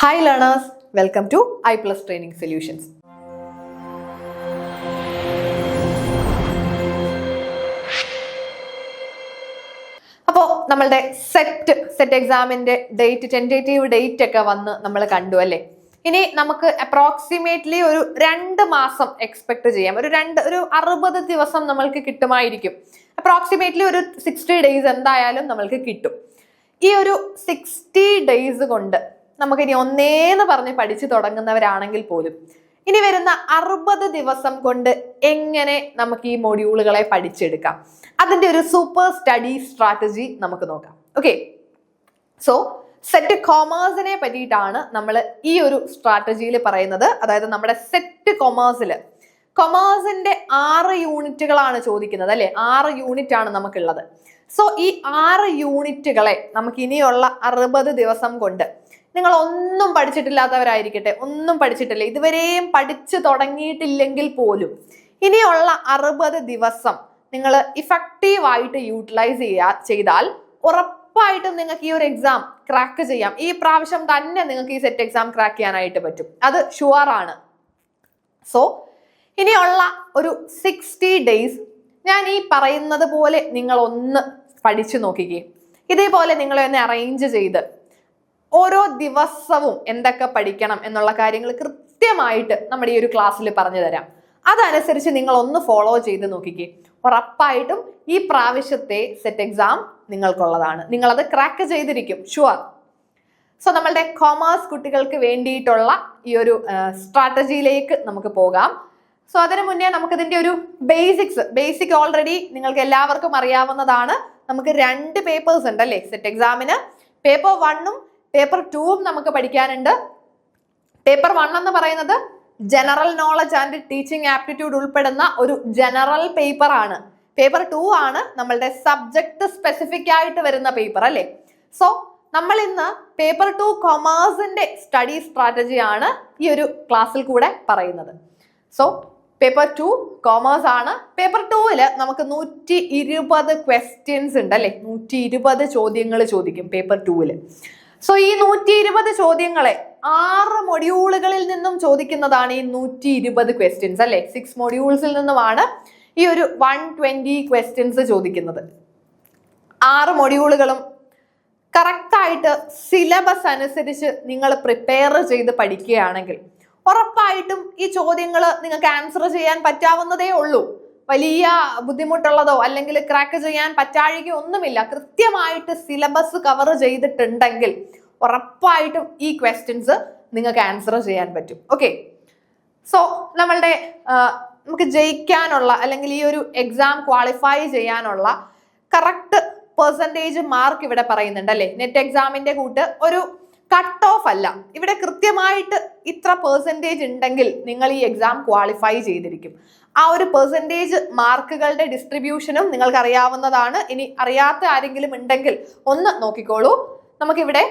Hi learners, welcome to I Plus Training Solutions. അപ്പോൾ നമ്മളുടെ set എക്സാമിന്റെ ഡേറ്റ് ടെൻറ്റേറ്റീവ് ഡേറ്റ് ഒക്കെ വന്ന് നമ്മൾ കണ്ടു അല്ലേ. ഇനി നമുക്ക് അപ്രോക്സിമേറ്റ്ലി ഒരു 2 മാസം എക്സ്പെക്ട് ചെയ്യാം. ഒരു 60 ദിവസം നമ്മൾക്ക് കിട്ടുമായിരിക്കും. അപ്രോക്സിമേറ്റ്ലി ഒരു 60 ഡേയ്സ് എന്തായാലും നമ്മൾക്ക് കിട്ടും. ഈ ഒരു 60 ഡേയ്സ് കൊണ്ട് നമുക്കിനി ഒന്നേന്ന് പറഞ്ഞ് പഠിച്ചു തുടങ്ങുന്നവരാണെങ്കിൽ പോലും ഇനി വരുന്ന 60 ദിവസം കൊണ്ട് എങ്ങനെ നമുക്ക് ഈ മൊഡ്യൂളുകളെ പഠിച്ചെടുക്കാം, അതിന്റെ ഒരു സൂപ്പർ സ്റ്റഡി സ്ട്രാറ്റജി നമുക്ക് നോക്കാം. ഓക്കെ, സോ സെറ്റ് കൊമേഴ്സിനെ പറ്റിയിട്ടാണ് നമ്മൾ ഈ ഒരു സ്ട്രാറ്റജിയിൽ പറയുന്നത്. അതായത് നമ്മുടെ സെറ്റ് കൊമേഴ്സിന്റെ 6 യൂണിറ്റുകളാണ് ചോദിക്കുന്നത് അല്ലെ. 6 യൂണിറ്റ് ആണ് നമുക്കുള്ളത്. സോ ഈ 6 യൂണിറ്റുകളെ നമുക്ക് ഇനിയുള്ള 60 ദിവസം കൊണ്ട്, നിങ്ങൾ ഒന്നും പഠിച്ചിട്ടില്ലാത്തവരായിരിക്കട്ടെ, ഒന്നും പഠിച്ചിട്ടില്ല, ഇതുവരെയും പഠിച്ചു തുടങ്ങിയിട്ടില്ലെങ്കിൽ പോലും ഇനിയുള്ള 60 ദിവസം നിങ്ങൾ ഇഫക്റ്റീവായിട്ട് യൂട്ടിലൈസ് ചെയ്താൽ ഉറപ്പായിട്ടും നിങ്ങൾക്ക് ഈ ഒരു എക്സാം ക്രാക്ക് ചെയ്യാം. ഈ പ്രാവശ്യം തന്നെ നിങ്ങൾക്ക് ഈ സെറ്റ് എക്സാം ക്രാക്ക് ചെയ്യാനായിട്ട് പറ്റും, അത് ഷുവർ ആണ്. സോ ഇനിയുള്ള ഒരു 60 ഡേയ്സ് ഞാൻ ഈ പറയുന്നത് പോലെ നിങ്ങൾ ഒന്ന് പഠിച്ചു നോക്കിക്കേ. ഇതേപോലെ നിങ്ങളെ ഒന്ന് അറേഞ്ച് ചെയ്ത് ഓരോ ദിവസവും എന്തൊക്കെ പഠിക്കണം എന്നുള്ള കാര്യങ്ങൾ കൃത്യമായിട്ട് നമ്മുടെ ഈ ഒരു ക്ലാസ്സിൽ പറഞ്ഞു തരാം. അതനുസരിച്ച് നിങ്ങൾ ഒന്ന് ഫോളോ ചെയ്ത് നോക്കിക്കേ. ഉറപ്പായിട്ടും ഈ പ്രാവശ്യത്തെ സെറ്റ് എക്സാം നിങ്ങൾക്കുള്ളതാണ്. നിങ്ങളത് ക്രാക്ക് ചെയ്തിരിക്കും, ഷുവർ. സോ നമ്മളുടെ കൊമേഴ്സ് കുട്ടികൾക്ക് വേണ്ടിയിട്ടുള്ള ഈ ഒരു സ്ട്രാറ്റജിയിലേക്ക് നമുക്ക് പോകാം. സോ അതിനു മുന്നേ നമുക്കിതിന്റെ ഒരു ബേസിക് ഓൾറെഡി നിങ്ങൾക്ക് എല്ലാവർക്കും അറിയാവുന്നതാണ്. നമുക്ക് 2 പേപ്പേഴ്സ് ഉണ്ട് അല്ലേ സെറ്റ് എക്സാമിന്. പേപ്പർ 1ഉം പേപ്പർ 2ഉം നമുക്ക് പഠിക്കാനുണ്ട്. പേപ്പർ 1 എന്ന് പറയുന്നത് general knowledge and teaching aptitude ഉൾപ്പെടുന്ന ഒരു ജനറൽ പേപ്പർ ആണ്. പേപ്പർ 2 ആണ് നമ്മളുടെ സബ്ജക്ട് സ്പെസിഫിക് ആയിട്ട് വരുന്ന പേപ്പർ അല്ലേ. സോ നമ്മൾ ഇന്ന് പേപ്പർ 2 കൊമേഴ്സിന്റെ സ്റ്റഡി സ്ട്രാറ്റജി ആണ് ഈ ഒരു ക്ലാസ്സിൽ കൂടെ പറയുന്നത്. സോ പേപ്പർ 2 കോമേഴ്സ് ആണ്. പേപ്പർ 2-ല് നമുക്ക് 120 ക്വസ്റ്റ്യൻസ് ഉണ്ട് അല്ലെ. 120 ചോദ്യങ്ങൾ ചോദിക്കും പേപ്പർ 2-ല്. സോ ഈ 120 ചോദ്യങ്ങളെ 6 മൊഡ്യൂളുകളിൽ നിന്നും ചോദിക്കുന്നതാണ് ഈ 120 ക്വസ്റ്റ്യൻസ് അല്ലെ. 6 മൊഡ്യൂൾസിൽ നിന്നുമാണ് ഈ ഒരു 120 ക്വസ്റ്റ്യൻസ് ചോദിക്കുന്നത്. 6 മൊഡ്യൂളുകളും കറക്റ്റായിട്ട് സിലബസ് അനുസരിച്ച് നിങ്ങൾ പ്രിപ്പയർ ചെയ്ത് പഠിക്കുകയാണെങ്കിൽ ഉറപ്പായിട്ടും ഈ ചോദ്യങ്ങൾ നിങ്ങൾക്ക് ആൻസർ ചെയ്യാൻ പറ്റാവുന്നതേ ഉള്ളൂ. വലിയ ബുദ്ധിമുട്ടുള്ളതോ അല്ലെങ്കിൽ ക്രാക്ക് ചെയ്യാൻ പറ്റാഴികയോ ഒന്നുമില്ല. കൃത്യമായിട്ട് സിലബസ് കവർ ചെയ്തിട്ടുണ്ടെങ്കിൽ ഉറപ്പായിട്ടും ഈ ക്വസ്റ്റ്യൻസ് നിങ്ങൾക്ക് ആൻസർ ചെയ്യാൻ പറ്റും. ഓക്കെ, സോ നമുക്ക് ജയിക്കാനുള്ള അല്ലെങ്കിൽ ഈ ഒരു എക്സാം ക്വാളിഫൈ ചെയ്യാനുള്ള കറക്റ്റ് പെർസെൻറ്റേജ് മാർക്ക് ഇവിടെ പറയുന്നുണ്ട് അല്ലെ. നെറ്റ് എക്സാമിന്റെ കൂട്ട് ഒരു കട്ട് ഓഫ് അല്ല, ഇവിടെ കൃത്യമായിട്ട് ഇത്ര പെർസെൻറ്റേജ് ഉണ്ടെങ്കിൽ നിങ്ങൾ ഈ എക്സാം ക്വാളിഫൈ ചെയ്തിരിക്കും. ആ ഒരു പെർസെൻറ്റേജ് മാർക്കുകളുടെ ഡിസ്ട്രിബ്യൂഷനും നിങ്ങൾക്ക് അറിയാവുന്നതാണ്. ഇനി അറിയാത്ത ആരെങ്കിലും ഉണ്ടെങ്കിൽ ഒന്ന് നോക്കിക്കോളൂ. നമുക്കിവിടെ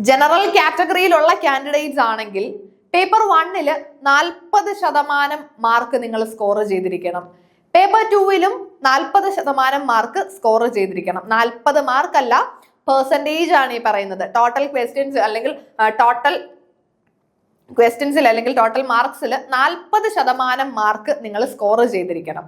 ജനറൽ കാറ്റഗറിയിലുള്ള കാൻഡിഡേറ്റ്സ് ആണെങ്കിൽ പേപ്പർ 1-ല് 40% മാർക്ക് നിങ്ങൾ സ്കോർ ചെയ്തിരിക്കണം. പേപ്പർ 2-ലും 40% മാർക്ക് സ്കോർ ചെയ്തിരിക്കണം. 40 മാർക്കല്ല, പെർസെൻറ്റേജ് ആണ് ഈ പറയുന്നത്. ടോട്ടൽ ക്വസ്റ്റ്യൻസ് അല്ലെങ്കിൽ ടോട്ടൽ മാർക്സിൽ 40% മാർക്ക് നിങ്ങൾ സ്കോർ ചെയ്തിരിക്കണം.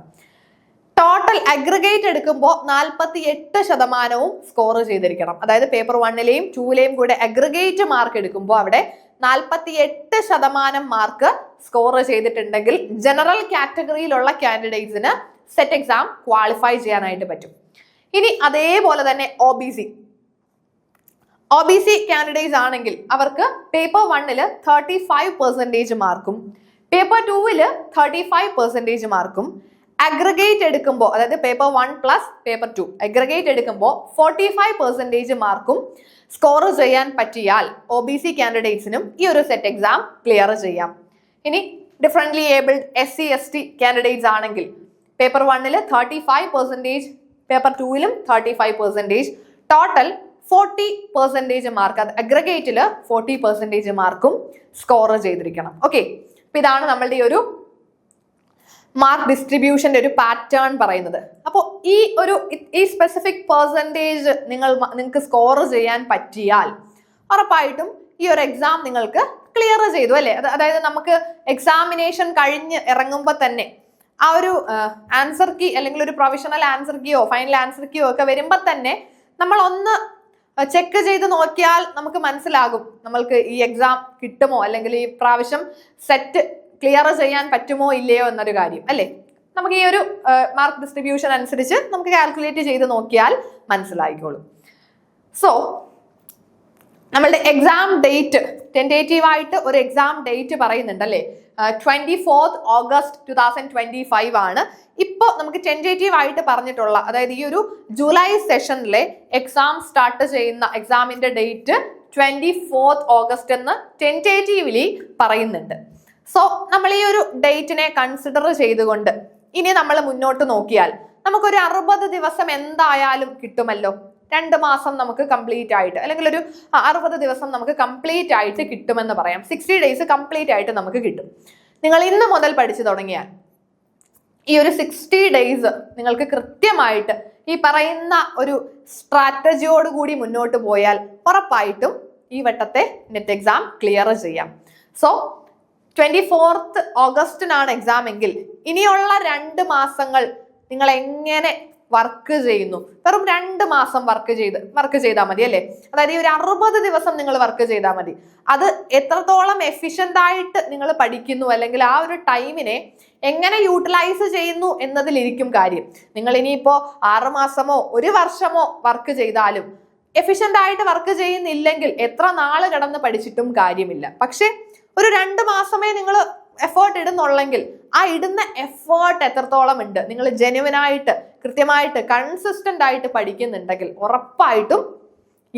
ടോട്ടൽ അഗ്രിഗേറ്റ് എടുക്കുമ്പോൾ 48% സ്കോർ ചെയ്തിരിക്കണം. അതായത് പേപ്പർ 1-ലെയും 2-ലെയും കൂടെ അഗ്രിഗേറ്റ് മാർക്ക് എടുക്കുമ്പോൾ അവിടെ 48% മാർക്ക് സ്കോർ ചെയ്തിട്ടുണ്ടെങ്കിൽ ജനറൽ കാറ്റഗറിയിലുള്ള കാൻഡിഡേറ്റ്സിന് സെറ്റ് എക്സാം ക്വാളിഫൈ ചെയ്യാനായിട്ട് പറ്റും. ഇനി അതേപോലെ തന്നെ ഒ ബി സി കാൻഡിഡേറ്റ്സ് ആണെങ്കിൽ അവർക്ക് പേപ്പർ 1-ല് 35% മാർക്കും പേപ്പർ 2-ല് 35% മാർക്കും അഗ്രിഗേറ്റ് എടുക്കുമ്പോൾ, അതായത് പേപ്പർ 1 പ്ലസ് പേപ്പർ 2 അഗ്രിഗേറ്റ് എടുക്കുമ്പോൾ 45% മാർക്കും സ്കോർ ചെയ്യാൻ പറ്റിയാൽ ഒ ബി സി കാൻഡിഡേറ്റ്സിനും ഈ ഒരു സെറ്റ് എക്സാം ക്ലിയർ ചെയ്യാം. ഇനി differently abled SC ST candidates ആണെങ്കിൽ പേപ്പർ 1-ല് 35%, പേപ്പർ 2-ലും 35%, ടോട്ടൽ 40% മാർക്ക്, അത് അഗ്രിഗേറ്റില് 40% മാർക്കും സ്കോർ ചെയ്തിരിക്കണം. ഓക്കെ, അപ്പൊ ഇതാണ് നമ്മളുടെ മാർക്ക് ഡിസ്ട്രിബ്യൂഷന്റെ ഒരു പാറ്റേൺ പറയുന്നത്. അപ്പോൾ ഈ സ്പെസിഫിക് പെർസെൻറ്റേജ് നിങ്ങൾക്ക് സ്കോർ ചെയ്യാൻ പറ്റിയാൽ ഉറപ്പായിട്ടും ഈ ഒരു എക്സാം നിങ്ങൾക്ക് ക്ലിയർ ചെയ്തു അല്ലേ. അതായത് നമുക്ക് എക്സാമിനേഷൻ കഴിഞ്ഞ് ഇറങ്ങുമ്പോൾ തന്നെ ആ ഒരു ആൻസർ കീ അല്ലെങ്കിൽ ഒരു പ്രൊവിഷണൽ ആൻസർ കീയോ ഫൈനൽ ആൻസർ കീയോ ഒക്കെ വരുമ്പോൾ തന്നെ നമ്മൾ ഒന്ന് ചെക്ക് ചെയ്ത് നോക്കിയാൽ നമുക്ക് മനസ്സിലാകും നമ്മൾക്ക് ഈ എക്സാം കിട്ടുമോ അല്ലെങ്കിൽ ഈ പ്രാവശ്യം സെറ്റ് ക്ലിയർ ചെയ്യാൻ പറ്റുമോ ഇല്ലയോ എന്നൊരു കാര്യം അല്ലേ. നമുക്ക് ഈ ഒരു മാർക്ക് ഡിസ്ട്രിബ്യൂഷൻ അനുസരിച്ച് നമുക്ക് കാൽക്കുലേറ്റ് ചെയ്ത് നോക്കിയാൽ മനസ്സിലായിക്കോളും. സോ നമ്മളുടെ എക്സാം ഡേറ്റ് ടെൻറ്റേറ്റീവ് ആയിട്ട് ഒരു എക്സാം ഡേറ്റ് പറയുന്നുണ്ട് അല്ലേ. 24th August 2025 ആണ് ഇപ്പോൾ നമുക്ക് ടെൻറ്റേറ്റീവ് ആയിട്ട് പറഞ്ഞിട്ടുള്ള, അതായത് ഈ ഒരു ജൂലൈ സെഷനിലെ എക്സാം സ്റ്റാർട്ട് ചെയ്യുന്ന എക്സാമിന്റെ ഡേറ്റ് 24th August എന്ന് ടെൻറ്റേറ്റീവ്ലി പറയുന്നുണ്ട്. സോ നമ്മൾ ഈ ഒരു ഡേറ്റിനെ കൺസിഡർ ചെയ്തുകൊണ്ട് ഇനി നമ്മൾ മുന്നോട്ട് നോക്കിയാൽ നമുക്കൊരു 60 ദിവസം എന്തായാലും കിട്ടുമല്ലോ. 2 മാസം നമുക്ക് കംപ്ലീറ്റ് ആയിട്ട് അല്ലെങ്കിൽ ഒരു 60 ദിവസം നമുക്ക് കംപ്ലീറ്റ് ആയിട്ട് കിട്ടുമെന്ന് പറയാം. 60 days കംപ്ലീറ്റ് ആയിട്ട് നമുക്ക് കിട്ടും. നിങ്ങൾ ഇന്ന് മുതൽ പഠിച്ചു തുടങ്ങിയാൽ ഈ ഒരു 60 days നിങ്ങൾക്ക് കൃത്യമായിട്ട് ഈ പറയുന്ന ഒരു സ്ട്രാറ്റജിയോട് കൂടി മുന്നോട്ട് പോയാൽ ഉറപ്പായിട്ടും ഈ വട്ടത്തെ നെറ്റ് എക്സാം ക്ലിയർ ചെയ്യാം. സോ 24th August എക്സാം എങ്കിൽ ഇനിയുള്ള 2 മാസങ്ങൾ നിങ്ങൾ എങ്ങനെ വർക്ക് ചെയ്യുന്നു? വെറും 2 മാസം വർക്ക് ചെയ്താൽ മതി അല്ലേ. അതായത് ഈ ഒരു 60 ദിവസം നിങ്ങൾ വർക്ക് ചെയ്താൽ മതി. അത് എത്രത്തോളം എഫിഷ്യന്റ് ആയിട്ട് നിങ്ങൾ പഠിക്കുന്നു അല്ലെങ്കിൽ ആ ഒരു ടൈമിനെ എങ്ങനെ യൂട്ടിലൈസ് ചെയ്യുന്നു എന്നതിലിരിക്കും കാര്യം. നിങ്ങൾ ഇനിയിപ്പോ 6 മാസമോ 1 വർഷമോ വർക്ക് ചെയ്താലും എഫിഷ്യന്റ് ആയിട്ട് വർക്ക് ചെയ്യുന്നില്ലെങ്കിൽ എത്ര നാള് കിടന്ന് പഠിച്ചിട്ടും കാര്യമില്ല. പക്ഷെ ഒരു 2 മാസമേ നിങ്ങൾ എഫേർട്ട് ഇടുന്നുള്ളെങ്കിൽ ആ ഇടുന്ന എഫേർട്ട് എത്രത്തോളം ഉണ്ട്, നിങ്ങൾ ജെന്യുവനായിട്ട് കൃത്യമായിട്ട് കൺസിസ്റ്റന്റ് ആയിട്ട് പഠിക്കുന്നുണ്ടെങ്കിൽ ഉറപ്പായിട്ടും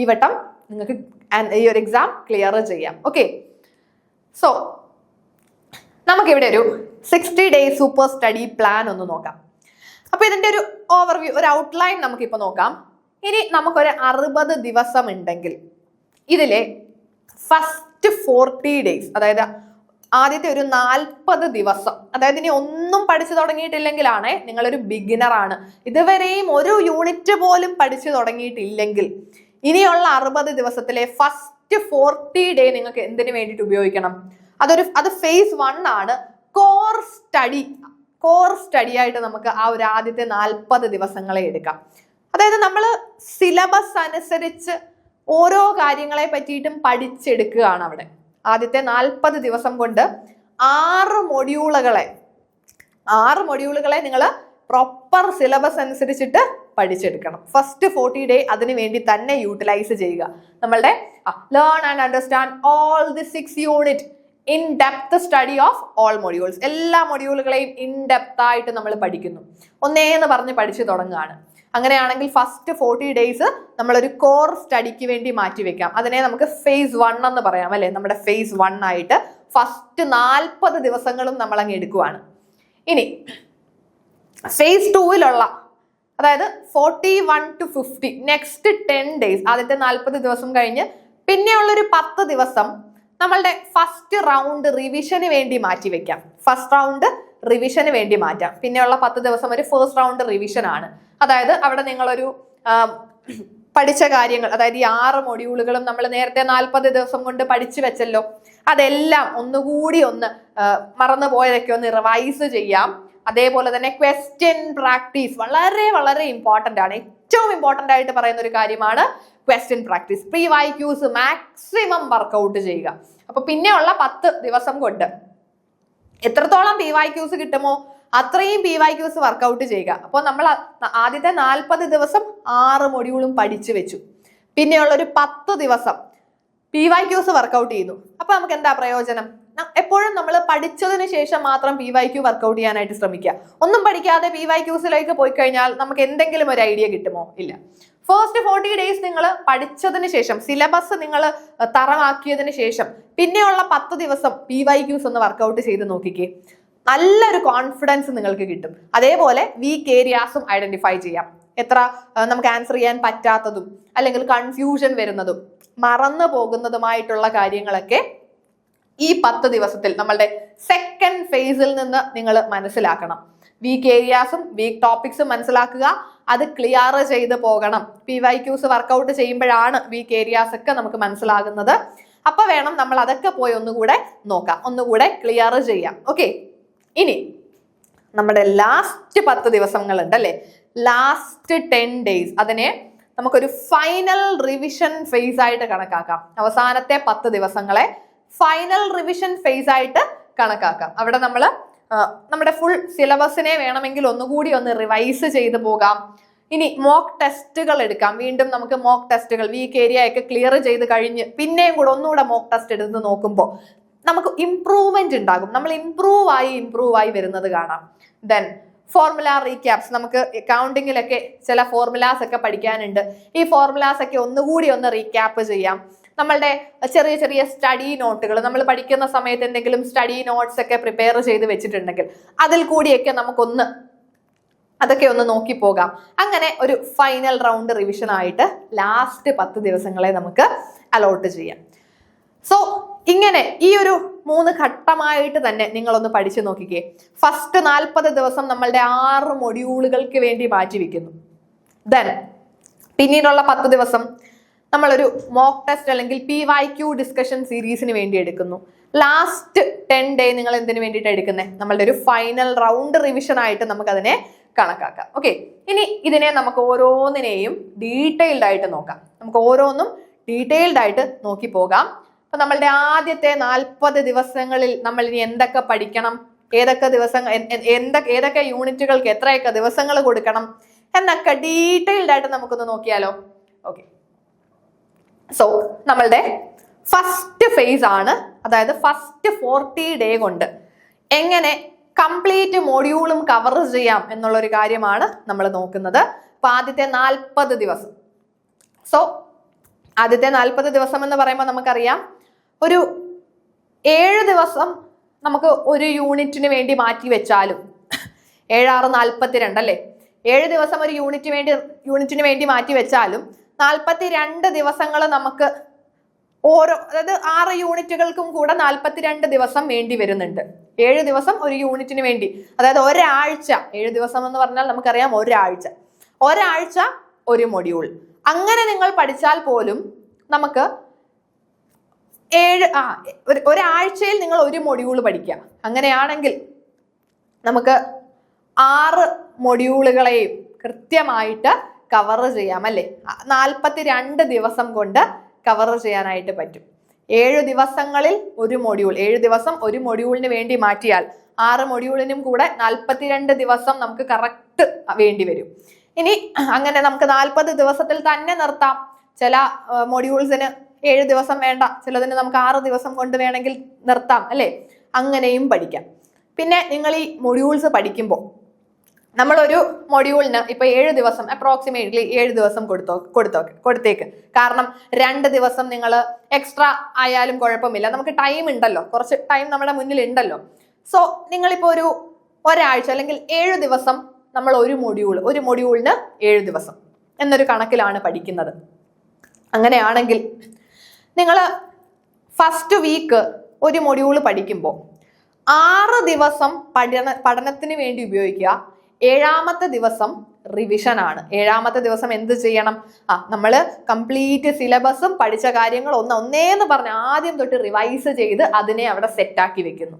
ഈ വട്ടം നിങ്ങൾക്ക് ഈ ഒരു എക്സാം ക്ലിയർ ചെയ്യാം. ഓക്കെ, സോ നമുക്കിവിടെ ഒരു 60 days സൂപ്പർ സ്റ്റഡി പ്ലാൻ ഒന്ന് നോക്കാം. അപ്പൊ ഇതിന്റെ ഒരു ഓവർവ്യൂ, ഒരു ഔട്ട്ലൈൻ നമുക്കിപ്പോ നോക്കാം. ഇനി നമുക്കൊരു 60 ദിവസം ഉണ്ടെങ്കിൽ ഇതിലെ ഫസ്റ്റ് 40 days, അതായത് ആദ്യത്തെ ഒരു 40 ദിവസം, അതായത് ഇനി ഒന്നും പഠിച്ചു തുടങ്ങിയിട്ടില്ലെങ്കിലാണ് നിങ്ങളൊരു ബിഗിനർ ആണ്, ഇതുവരെയും ഒരു യൂണിറ്റ് പോലും പഠിച്ചു തുടങ്ങിയിട്ടില്ലെങ്കിൽ ഇനിയുള്ള 60 ദിവസത്തിലെ ഫസ്റ്റ് 40 day നിങ്ങൾക്ക് എന്തിനു വേണ്ടിയിട്ട് ഉപയോഗിക്കണം? അത് phase 1 ആണ്. കോർ സ്റ്റഡി ആയിട്ട് നമുക്ക് ആ ഒരു ആദ്യത്തെ 40 ദിവസങ്ങളെ എടുക്കാം. അതായത് നമ്മൾ സിലബസ് അനുസരിച്ച് ഓരോ കാര്യങ്ങളെ പറ്റിയിട്ടും പഠിച്ചെടുക്കുകയാണ് അവിടെ. ആദ്യത്തെ 40 ദിവസം കൊണ്ട് 6 മൊഡ്യൂളുകളെ നിങ്ങൾ പ്രോപ്പർ സിലബസ് അനുസരിച്ചിട്ട് പഠിച്ചെടുക്കണം. ഫസ്റ്റ് 40 day അതിനു വേണ്ടി തന്നെ യൂട്ടിലൈസ് ചെയ്യുക. നമ്മളുടെ learn and understand all the 6 unit in depth study of all modules. എല്ലാ മൊഡ്യൂളുകളെയും ഇൻ ഡെപ്ത് ആയിട്ട് നമ്മൾ പഠിക്കുന്നു. ഒന്നേന്ന് പറഞ്ഞ് പഠിച്ചു തുടങ്ങുകയാണ്. അങ്ങനെയാണെങ്കിൽ ഫസ്റ്റ് 40 days നമ്മളൊരു കോർ സ്റ്റഡിക്ക് വേണ്ടി മാറ്റി വെക്കാം. അതിനെ നമുക്ക് phase 1 എന്ന് പറയാം അല്ലെ. നമ്മുടെ phase 1 ആയിട്ട് ഫസ്റ്റ് 40 ദിവസങ്ങളും നമ്മൾ അങ്ങ് എടുക്കുവാണ്. ഇനി phase 2 അതായത് 41 to 50 നെക്സ്റ്റ് 10 days, ആദ്യത്തെ 40 ദിവസം കഴിഞ്ഞ് പിന്നെയുള്ളൊരു 10 ദിവസം നമ്മളുടെ ഫസ്റ്റ് റൗണ്ട് റിവിഷന് വേണ്ടി മാറ്റി വെക്കാം. ഫസ്റ്റ് റൗണ്ട് റിവിഷന് വേണ്ടി മാറ്റാം. പിന്നെയുള്ള 10 ദിവസം ഒരു ഫസ്റ്റ് റൗണ്ട് റിവിഷൻ ആണ്. അതായത് അവിടെ നിങ്ങളൊരു പഠിച്ച കാര്യങ്ങൾ, അതായത് ഈ 6 മൊഡ്യൂളുകളും നമ്മൾ നേരത്തെ 40 ദിവസം കൊണ്ട് പഠിച്ചു വെച്ചല്ലോ, അതെല്ലാം ഒന്നുകൂടി മറന്നു പോയതൊക്കെ ഒന്ന് റിവൈസ് ചെയ്യാം. അതേപോലെ തന്നെ ക്വസ്റ്റ്യൻ പ്രാക്ടീസ് വളരെ വളരെ ഇമ്പോർട്ടന്റ് ആണ്. ഏറ്റവും ഇമ്പോർട്ടന്റ് ആയിട്ട് പറയുന്ന ഒരു കാര്യമാണ് ക്വസ്റ്റ്യൻ പ്രാക്ടീസ്. പ്രീ-YQs മാക്സിമം വർക്കൗട്ട് ചെയ്യുക. അപ്പൊ പിന്നെയുള്ള 10 ദിവസം കൊണ്ട് എത്രത്തോളം PYQs കിട്ടുമോ അത്രയും PYQs വർക്കൗട്ട് ചെയ്യുക. അപ്പോൾ നമ്മൾ ആദ്യത്തെ 40 ദിവസം 6 മൊഡ്യൂളും പഠിച്ചു വെച്ചു. പിന്നെയുള്ള ഒരു 10 ദിവസം PYQs വർക്കൗട്ട് ചെയ്യുന്നു. അപ്പൊ നമുക്ക് എന്താ പ്രയോജനം? എപ്പോഴും നമ്മൾ പഠിച്ചതിന് ശേഷം മാത്രം PYQ വർക്കൗട്ട് ചെയ്യാനായിട്ട് ശ്രമിക്കുക. ഒന്നും പഠിക്കാതെ PYQസിലേക്ക് പോയി കഴിഞ്ഞാൽ നമുക്ക് എന്തെങ്കിലും ഒരു ഐഡിയ കിട്ടുമോ? ഇല്ല. ഫസ്റ്റ് 40 days നിങ്ങൾ പഠിച്ചതിന് ശേഷം, സിലബസ് നിങ്ങൾ തറവാക്കിയതിന് ശേഷം പിന്നെയുള്ള 10 ദിവസം PYQs ഒന്ന് വർക്കൗട്ട് ചെയ്ത് നോക്കിക്കേ. നല്ലൊരു കോൺഫിഡൻസ് നിങ്ങൾക്ക് കിട്ടും. അതേപോലെ വീക്ക് ഏരിയാസും ഐഡന്റിഫൈ ചെയ്യാം. എത്ര നമുക്ക് ആൻസർ ചെയ്യാൻ പറ്റാത്തതും അല്ലെങ്കിൽ കൺഫ്യൂഷൻ വരുന്നതും മറന്നു പോകുന്നതുമായിട്ടുള്ള കാര്യങ്ങളൊക്കെ ഈ 10 ദിവസത്തിൽ നമ്മളുടെ സെക്കൻഡ് ഫേസിൽ നിന്ന് നിങ്ങൾ മനസ്സിലാക്കണം. വീക്ക് ഏരിയാസും വീക്ക് ടോപ്പിക്സും മനസ്സിലാക്കുക, അത് ക്ലിയർ ചെയ്ത് പോകണം. PYQs വർക്കൗട്ട് ചെയ്യുമ്പോഴാണ് വീക്ക് ഏരിയാസ് ഒക്കെ നമുക്ക് മനസ്സിലാകുന്നത്. അപ്പൊ വേണം നമ്മൾ അതൊക്കെ പോയി ഒന്നുകൂടെ നോക്കാം, ഒന്നുകൂടെ ക്ലിയർ ചെയ്യാം. ഓക്കെ, ഇനി നമ്മുടെ ലാസ്റ്റ് 10 ദിവസങ്ങളുണ്ട് അല്ലെ, ലാസ്റ്റ് 10 days, അതിനെ നമുക്കൊരു ഫൈനൽ റിവിഷൻ ഫേസ് ആയിട്ട് കണക്കാക്കാം. അവസാനത്തെ 10 ദിവസങ്ങളെ ഫൈനൽ റിവിഷൻ ഫേസ് ആയിട്ട് കണക്കാക്കാം. അവിടെ നമ്മൾ നമ്മുടെ ഫുൾ സിലബസിനെ വേണമെങ്കിൽ ഒന്നുകൂടി ഒന്ന് റിവൈസ് ചെയ്ത് പോകാം. ഇനി മോക്ക് ടെസ്റ്റുകൾ എടുക്കാം. വീണ്ടും നമുക്ക് മോക്ക് ടെസ്റ്റുകൾ വീക്ക് ഏരിയ ഒക്കെ ക്ലിയർ ചെയ്ത് കഴിഞ്ഞ് പിന്നെയും കൂടെ ഒന്നുകൂടെ മോക്ക് ടെസ്റ്റ് എടുത്ത് നോക്കുമ്പോൾ നമുക്ക് ഇംപ്രൂവ്മെന്റ് ഉണ്ടാകും. നമ്മൾ ഇംപ്രൂവ് ആയി വരുന്നത് കാണാം. ദെൻ ഫോർമുല റീക്യാപ്സ്, നമുക്ക് അക്കൗണ്ടിങ്ങിലൊക്കെ ചില ഫോർമുലാസ് ഒക്കെ പഠിക്കാനുണ്ട്. ഈ ഫോർമുലാസ് ഒക്കെ ഒന്നുകൂടി ഒന്ന് റീക്യാപ്പ് ചെയ്യാം. നമ്മളുടെ ചെറിയ ചെറിയ സ്റ്റഡി നോട്ടുകൾ, നമ്മൾ പഠിക്കുന്ന സമയത്ത് എന്തെങ്കിലും സ്റ്റഡി നോട്ട്സ് ഒക്കെ പ്രിപ്പയർ ചെയ്ത് വെച്ചിട്ടുണ്ടെങ്കിൽ അതിൽ കൂടിയൊക്കെ നമുക്കൊന്ന് അതൊക്കെ ഒന്ന് നോക്കി പോകാം. അങ്ങനെ ഒരു ഫൈനൽ റൗണ്ട് റിവിഷൻ ആയിട്ട് ലാസ്റ്റ് 10 ദിവസങ്ങളെ നമുക്ക് അലോട്ട് ചെയ്യാം. സോ ഇങ്ങനെ ഈ ഒരു 3 ഘട്ടമായിട്ട് തന്നെ നിങ്ങളൊന്ന് പഠിച്ചു നോക്കിക്കേ. ഫസ്റ്റ് 40 ദിവസം നമ്മളുടെ 6 മൊഡ്യൂളുകൾക്ക് വേണ്ടി മാറ്റിവെക്കുന്നു. ദെൻ പിന്നീടുള്ള 10 ദിവസം നമ്മളൊരു മോക്ക് ടെസ്റ്റ് അല്ലെങ്കിൽ PYQ ഡിസ്കഷൻ സീരീസിന് വേണ്ടി എടുക്കുന്നു. ലാസ്റ്റ് 10 day നിങ്ങൾ എന്തിനു വേണ്ടിയിട്ട് എടുക്കുന്നത്? നമ്മളുടെ ഒരു ഫൈനൽ റൗണ്ട് റിവിഷൻ ആയിട്ട് നമുക്ക് അതിനെ കണക്കാക്കാം. ഓക്കെ, ഇനി ഇതിനെ നമുക്ക് ഓരോന്നിനെയും ഡീറ്റെയിൽഡ് ആയിട്ട് നോക്കാം. നമുക്ക് ഓരോന്നും ഡീറ്റെയിൽഡ് ആയിട്ട് നോക്കി പോകാം. അപ്പൊ നമ്മളുടെ ആദ്യത്തെ 40 ദിവസങ്ങളിൽ നമ്മൾ ഇനി എന്തൊക്കെ പഠിക്കണം, ഏതൊക്കെ ദിവസങ്ങൾ, ഏതൊക്കെ യൂണിറ്റുകൾക്ക് എത്രയൊക്കെ ദിവസങ്ങൾ കൊടുക്കണം എന്നൊക്കെ ഡീറ്റെയിൽഡ് ആയിട്ട് നമുക്കൊന്ന് നോക്കിയാലോ. ഓക്കെ, സോ നമ്മളുടെ ഫസ്റ്റ് ഫേസ് ആണ്, അതായത് ഫസ്റ്റ് 40 day കൊണ്ട് എങ്ങനെ കംപ്ലീറ്റ് മൊഡ്യൂളും കവർ ചെയ്യാം എന്നുള്ള ഒരു കാര്യമാണ് നമ്മൾ നോക്കുന്നത്. അപ്പൊ ആദ്യത്തെ 40 ദിവസം. സോ ആദ്യത്തെ 40 ദിവസം എന്ന് പറയുമ്പോൾ നമുക്കറിയാം, ഒരു 7 ദിവസം നമുക്ക് ഒരു യൂണിറ്റിന് വേണ്ടി മാറ്റി വെച്ചാലും 7 6 42 അല്ലേ, 7 ദിവസം ഒരു യൂണിറ്റിന് വേണ്ടി മാറ്റി വെച്ചാലും 42 ദിവസങ്ങൾ നമുക്ക് ഓരോ, അതായത് 6 യൂണിറ്റുകൾക്കും കൂടെ 42 ദിവസം വേണ്ടി വരുന്നുണ്ട്. 7 ദിവസം ഒരു യൂണിറ്റിന് വേണ്ടി, അതായത് ഒരാഴ്ച. 7 ദിവസം എന്ന് പറഞ്ഞാൽ നമുക്കറിയാം ഒരാഴ്ച ഒരു മൊഡ്യൂൾ. അങ്ങനെ നിങ്ങൾ പഠിച്ചാൽ പോലും നമുക്ക് ഒരാഴ്ചയിൽ നിങ്ങൾ ഒരു മൊഡ്യൂൾ പഠിക്കുക. അങ്ങനെയാണെങ്കിൽ നമുക്ക് 6 മൊഡ്യൂളുകളെയും കൃത്യമായിട്ട് കവർ ചെയ്യാം അല്ലേ. 42 ദിവസം കൊണ്ട് കവർ ചെയ്യാനായിട്ട് പറ്റും. 7 ദിവസങ്ങളിൽ ഒരു മൊഡ്യൂൾ, 7 ദിവസം ഒരു മൊഡ്യൂളിന് വേണ്ടി മാറ്റിയാൽ 6 മൊഡ്യൂളിനും കൂടെ 42 ദിവസം നമുക്ക് കറക്റ്റ് വേണ്ടി വരും. ഇനി അങ്ങനെ നമുക്ക് 40 ദിവസത്തിൽ തന്നെ നിർത്താം. ചില മൊഡ്യൂൾസിന് 7 ദിവസം വേണ്ട, ചിലതിന് നമുക്ക് 6 ദിവസം കൊണ്ട് വേണമെങ്കിൽ നിർത്താം അല്ലേ. അങ്ങനെയും പഠിക്കാം. പിന്നെ നിങ്ങൾ ഈ മൊഡ്യൂൾസ് പഠിക്കുമ്പോൾ നമ്മളൊരു മൊഡ്യൂളിന് ഇപ്പൊ 7 ദിവസം അപ്രോക്സിമേറ്റ്ലി 7 ദിവസം കൊടുത്തേക്ക്. കാരണം 2 ദിവസം നിങ്ങൾ എക്സ്ട്രാ ആയാലും കുഴപ്പമില്ല, നമുക്ക് ടൈം ഉണ്ടല്ലോ, കുറച്ച് ടൈം നമ്മുടെ മുന്നിൽ ഉണ്ടല്ലോ. സോ നിങ്ങളിപ്പോ ഒരാഴ്ച അല്ലെങ്കിൽ 7 ദിവസം നമ്മൾ ഒരു മൊഡ്യൂളിന് 7 ദിവസം എന്നൊരു കണക്കിലാണ് പഠിക്കുന്നത്. അങ്ങനെയാണെങ്കിൽ നിങ്ങൾ ഫസ്റ്റ് വീക്ക് ഒരു മൊഡ്യൂൾ പഠിക്കുമ്പോൾ 6 ദിവസം പഠനത്തിന് വേണ്ടി ഉപയോഗിക്കുക. 7ാമത്തെ ദിവസം റിവിഷൻ ആണ്. 7ാമത്തെ ദിവസം എന്ത് ചെയ്യണം? നമ്മൾ കംപ്ലീറ്റ് സിലബസും പഠിച്ച കാര്യങ്ങൾ ഒന്നേന്ന് പറഞ്ഞ് ആദ്യം തൊട്ട് റിവൈസ് ചെയ്ത് അതിനെ അവിടെ സെറ്റാക്കി വെക്കുന്നു.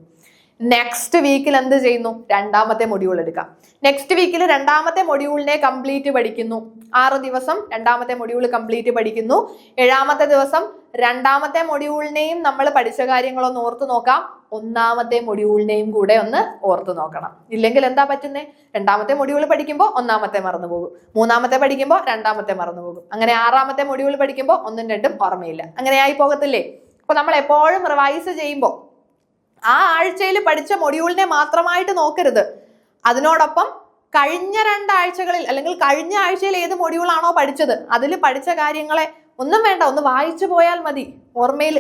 നെക്സ്റ്റ് വീക്കിൽ എന്ത് ചെയ്യുന്നു? 2ാമത്തെ മൊഡ്യൂൾ എടുക്കാം. നെക്സ്റ്റ് വീക്കിൽ 2ാമത്തെ മൊഡ്യൂളിനെ കംപ്ലീറ്റ് പഠിക്കുന്നു. 6 ദിവസം 2ാമത്തെ മൊഡ്യൂൾ കംപ്ലീറ്റ് പഠിക്കുന്നു. 7ാമത്തെ ദിവസം 2ാമത്തെ മൊഡ്യൂളിനെയും നമ്മൾ പഠിച്ച കാര്യങ്ങളൊന്ന് ഓർത്തു നോക്കാം. 1ാമത്തെ മൊഡ്യൂളിനെയും കൂടെ ഒന്ന് ഓർത്തു നോക്കണം. ഇല്ലെങ്കിൽ എന്താ പറ്റുന്നേ? 2ാമത്തെ മൊഡ്യൂൾ പഠിക്കുമ്പോൾ 1ാമത്തെ മറന്നുപോകും, 3ാമത്തെ പഠിക്കുമ്പോൾ 2ാമത്തെ മറന്നുപോകും, അങ്ങനെ 6ാമത്തെ മൊഡ്യൂൾ പഠിക്കുമ്പോൾ 1ഉം 2ഉം ഓർമ്മയില്ല. അങ്ങനെ ആയി പോകത്തില്ലേ? അപ്പൊ നമ്മൾ എപ്പോഴും റിവൈസ് ചെയ്യുമ്പോൾ ആ ആഴ്ചയിൽ പഠിച്ച മൊഡ്യൂളിനെ മാത്രമായിട്ട് നോക്കരുത്. അതിനോടൊപ്പം കഴിഞ്ഞ 2 ആഴ്ചകളിൽ അല്ലെങ്കിൽ കഴിഞ്ഞ ആഴ്ചയിൽ ഏത് മൊഡ്യൂളാണോ പഠിച്ചത് അതിൽ പഠിച്ച കാര്യങ്ങളെ ഒന്നും വേണ്ട, ഒന്ന് വായിച്ചു പോയാൽ മതി, ഓർമ്മയിൽ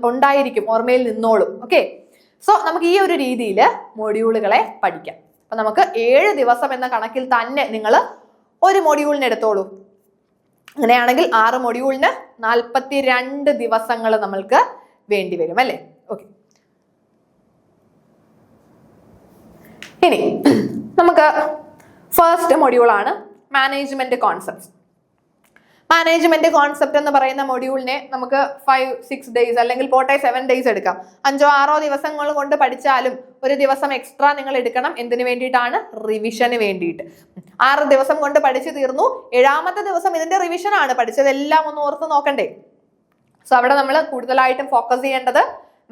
ഉണ്ടായിരിക്കും, ഓർമ്മയിൽ നിന്നോളും. ഓക്കെ, സോ നമുക്ക് ഈ ഒരു രീതിയിൽ മൊഡ്യൂളുകളെ പഠിക്കാം. അപ്പൊ നമുക്ക് 7 ദിവസം എന്ന കണക്കിൽ തന്നെ നിങ്ങൾ ഒരു മൊഡ്യൂളിന് എടുത്തോളൂ. അങ്ങനെയാണെങ്കിൽ 6 മൊഡ്യൂളിന് 42 ദിവസങ്ങൾ നമ്മൾക്ക് വേണ്ടി വരും അല്ലേ. ഓക്കെ, ഇനി നമുക്ക് ഫസ്റ്റ് മൊഡ്യൂളാണ് മാനേജ്മെന്റ് കോൺസെപ്റ്റ്സ്. മാനേജ്മെന്റ് കോൺസെപ്റ്റ് എന്ന് പറയുന്ന മൊഡ്യൂളിനെ നമുക്ക് 5-6 ഡേയ്സ് അല്ലെങ്കിൽ പോട്ടെ 7 ഡേയ്സ് എടുക്കാം. 5-6 ദിവസങ്ങൾ കൊണ്ട് പഠിച്ചാലും ഒരു ദിവസം എക്സ്ട്രാ നിങ്ങൾ എടുക്കണം. എന്തിനു വേണ്ടിയിട്ടാണ്? റിവിഷന് വേണ്ടിയിട്ട്. 6 ദിവസം കൊണ്ട് പഠിച്ചു തീർന്നു, 7ാമത്തെ ദിവസം ഇതിന്റെ റിവിഷൻ ആണ്. പഠിച്ചതെല്ലാം ഒന്ന് ഓർത്ത് നോക്കണ്ടേ? സോ അവിടെ നമ്മൾ കൂടുതലായിട്ടും ഫോക്കസ് ചെയ്യേണ്ടത്